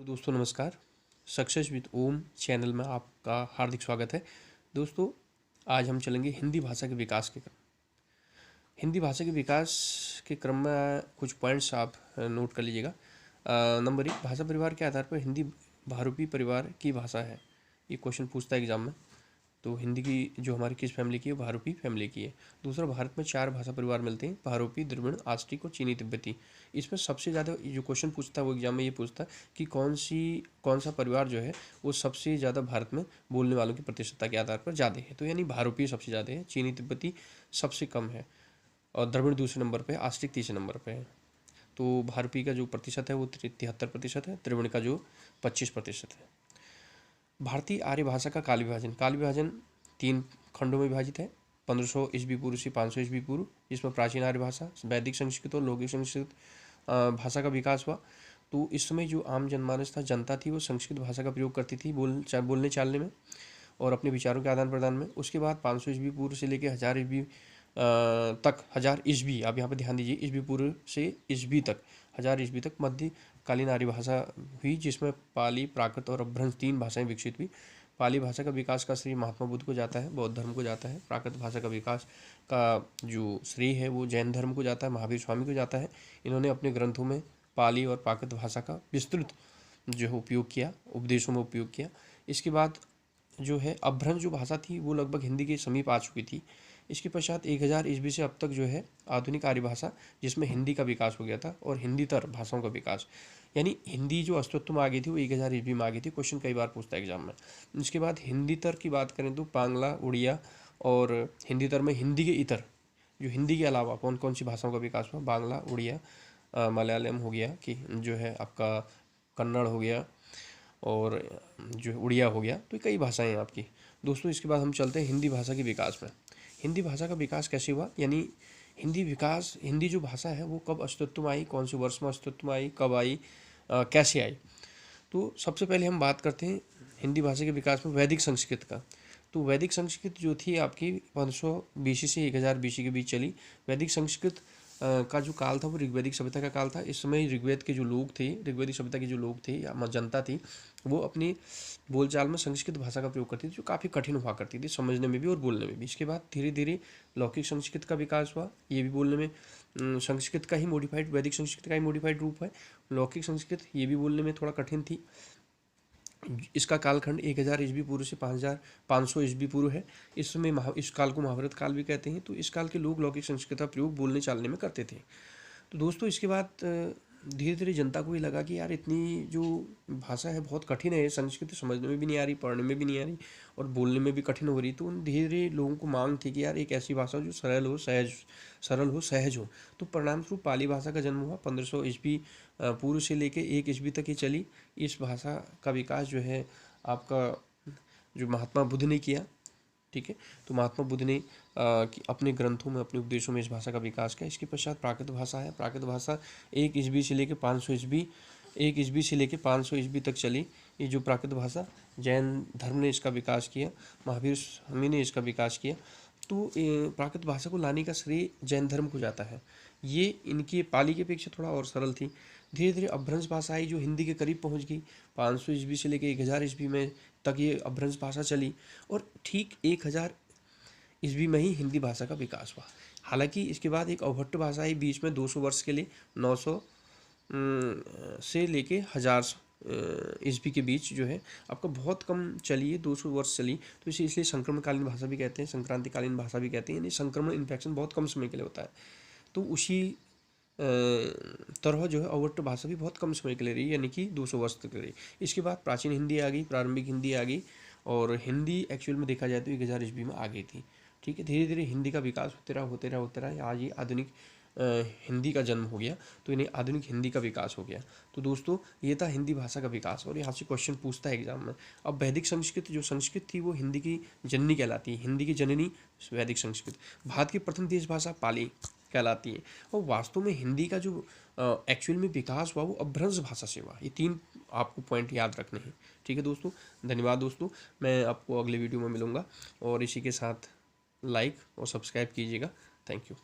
तो दोस्तों नमस्कार। सक्सेस विद ओम चैनल में आपका हार्दिक स्वागत है। दोस्तों आज हम चलेंगे हिंदी भाषा के विकास के क्रम। हिंदी भाषा के विकास के क्रम में कुछ पॉइंट्स आप नोट कर लीजिएगा। नंबर 1, भाषा परिवार के आधार पर हिंदी बहुरूपी परिवार की भाषा है। ये क्वेश्चन पूछता है एग्जाम में। तो हिंदी की जो हमारी किस फैमिली की है, बहुरूपी फैमिली की है। दूसरा, भारत में 4 भाषा परिवार मिलते हैं, बहुरूपी, द्रविड़, आस्ट्रिक और चीनी तिब्बती। इसमें सबसे ज़्यादा जो क्वेश्चन पूछता है वो एग्जाम में ये पूछता है कि कौन सा परिवार जो है वो सबसे ज़्यादा भारत में बोलने वालों की प्रतिशतता के आधार पर ज़्यादा है। तो यानी बहुरूपी सबसे ज़्यादा है, चीनी तिब्बती सबसे कम है और द्रविड़ दूसरे नंबर पर, आस्ट्रिक तीसरे नंबर पर है। तो बहुरूपी का जो प्रतिशत है वो 73% है, द्रविड़ का जो 25% है। भारतीय आर्य भाषा का काल विभाजन। काल विभाजन 3 खंडों में विभाजित है। 1500 ईस्वी पूर्व से 500 ईस्वी पूर्व, जिसमें प्राचीन आर्य भाषा, वैदिक संस्कृत और लौकिक संस्कृत भाषा का विकास हुआ। तो इस समय जो आम जनमानस था, जनता थी, वो संस्कृत भाषा का प्रयोग करती थी बोलने चालने में और अपने विचारों के आदान प्रदान में। उसके बाद 500 ईस्वी पूर्व से लेकर 1000 ईस्वी तक, 1000 ईस्वी, आप यहाँ पर ध्यान दीजिए, ईस्वी पूर्व से ईस्वी तक, 1000 ईस्वी तक मध्यकालीन आर्य भाषा हुई, जिसमें पाली, प्राकृत और अपभ्रंश 3 भाषाएं विकसित हुई। पाली भाषा का विकास का श्रेय महात्मा बुद्ध को जाता है, बौद्ध धर्म को जाता है। प्राकृत भाषा का विकास का जो श्रेय है वो जैन धर्म को जाता है, महावीर स्वामी को जाता है। इन्होंने अपने ग्रंथों में पाली और प्राकृत भाषा का विस्तृत जो है उपयोग किया, उपदेशों में उपयोग किया। इसके बाद जो है अपभ्रंश जो भाषा थी वो लगभग हिंदी के समीप आ चुकी थी। इसके पश्चात 1000 ईस्वी से अब तक जो है आधुनिक आर्य भाषा, जिसमें हिंदी का विकास हो गया था और हिंदीतर भाषाओं का विकास, यानी हिंदी जो अस्तित्व में आ गई थी वो 1000 ईस्वी में आ गई थी। क्वेश्चन कई बार पूछता है एग्जाम में। इसके बाद हिंदीतर की बात करें तो बांग्ला, उड़िया और हिंदीतर में हिंदी के इतर, जो हिंदी के अलावा कौन कौन सी भाषाओं का विकास हुआ, बांग्ला, उड़िया, मलयालम हो गया, कि जो है आपका कन्नड़ हो गया और जो उड़िया हो गया। तो कई भाषाएं हैं आपकी। दोस्तों इसके बाद हम चलते हैं हिंदी भाषा के विकास में। हिंदी भाषा का विकास कैसे हुआ, यानी हिंदी जो भाषा है वो कब अस्तित्व में आई, कौन से वर्ष में अस्तित्व में आई, कब आई, कैसे आई। तो सबसे पहले हम बात करते हैं हिंदी भाषा के विकास में वैदिक संस्कृत का। तो वैदिक संस्कृत जो थी आपकी 500 बीसी से 1000 बीसी के बीच चली। वैदिक संस्कृत का जो काल था वो ऋग्वैदिक सभ्यता का काल था। इस समय ऋग्वेद के जो लोग थे, ऋग्वैदिक सभ्यता के जो लोग थे या जनता थी, वो अपनी बोलचाल में संस्कृत भाषा का प्रयोग करती थी, जो काफ़ी कठिन हुआ करती थी समझने में भी और बोलने में भी। इसके बाद धीरे धीरे लौकिक संस्कृत का विकास हुआ। ये भी बोलने में संस्कृत का ही मॉडिफाइड, वैदिक संस्कृत का ही मॉडिफाइड रूप है। लौकिक संस्कृत ये भी बोलने में थोड़ा कठिन थी। इसका कालखंड 1000 ईस्वी पूर्व से 500 ईस्वी पूर्व है। इस समय इस काल को महाभारत काल भी कहते हैं। तो इस काल के लोग लौकिक संस्कृत का प्रयोग बोलने चालने में करते थे। तो दोस्तों इसके बाद धीरे धीरे जनता को ये लगा कि यार इतनी जो भाषा है बहुत कठिन है, संस्कृत समझने में भी नहीं आ रही, पढ़ने में भी नहीं आ रही और बोलने में भी कठिन हो रही। तो धीरे धीरे लोगों को मांग थी कि यार एक ऐसी भाषा जो सरल हो, सहज हो। तो परिणामस्वरूप पाली भाषा का जन्म हुआ। 1500 ईस्वी पूर्व से लेके 1 ईस्वी तक ये चली। इस भाषा का विकास जो है आपका जो महात्मा बुद्ध ने किया, ठीक है। तो महात्मा बुद्ध ने अपने ग्रंथों में, अपने उपदेशों में इस भाषा का विकास किया। इसके पश्चात प्राकृत भाषा है। प्राकृत भाषा 1 ईस्वी से लेकर 500 ईस्वी 1 ईस्वी से लेकर 500 ईस्वी तक चली। ये जो प्राकृत भाषा, जैन धर्म ने इसका विकास किया, महावीर स्वामी ने इसका विकास किया। तो प्राकृत भाषा को लाने का श्रेय जैन धर्म को जाता है। ये इनकी पाली की अपेक्षा थोड़ा और सरल थी। धीरे धीरे अपभ्रंश भाषा आई जो हिंदी के करीब पहुंच गई। 500 ईस्वी से लेकर 1000 ईस्वी में तक ये अपभ्रंश भाषा चली और ठीक 1000 ईस्वी में ही हिंदी भाषा का विकास हुआ। हालांकि इसके बाद एक अवभट्ट भाषा आई बीच में 200 वर्ष के लिए, 900 से लेके 1000 ईस्वी के बीच जो है आपका बहुत कम चली है, 200 वर्ष चली। तो इसे इसलिए संक्रमणकालीन भाषा भी कहते हैं, संक्रांतिकालीन भाषा भी कहते हैं। यानी संक्रमण, इन्फेक्शन बहुत कम समय के लिए होता है। तो उसी तरह जो है अवभट्ट भाषा भी बहुत कम समय के लिए रही, यानी कि 200 वर्ष तक रही। इसके बाद प्राचीन हिंदी आ गई, प्रारंभिक हिंदी आ गई और हिंदी एक्चुअल में देखा जाए तो 1000 ईस्वी में आ गई थी, ठीक है। धीरे धीरे हिंदी का विकास होते रहा आज ये आधुनिक हिंदी का जन्म हो गया। तो इन्हें आधुनिक हिंदी का विकास हो गया। तो दोस्तों ये था हिंदी भाषा का विकास और यहाँ से क्वेश्चन पूछता है एग्जाम में। अब वैदिक संस्कृत, जो संस्कृत थी वो हिंदी की जननी कहलाती है, हिंदी की जननी वैदिक संस्कृत। भारत की प्रथम देश भाषा पाली कहलाती है और वास्तव में हिंदी का जो एक्चुअल में विकास हुआ वो अपभ्रंश भाषा से हुआ। ये 3 आपको पॉइंट याद रखने हैं, ठीक है दोस्तों। धन्यवाद दोस्तों, मैं आपको अगले वीडियो में मिलूँगा और इसी के साथ लाइक और सब्सक्राइब कीजिएगा। Thank you.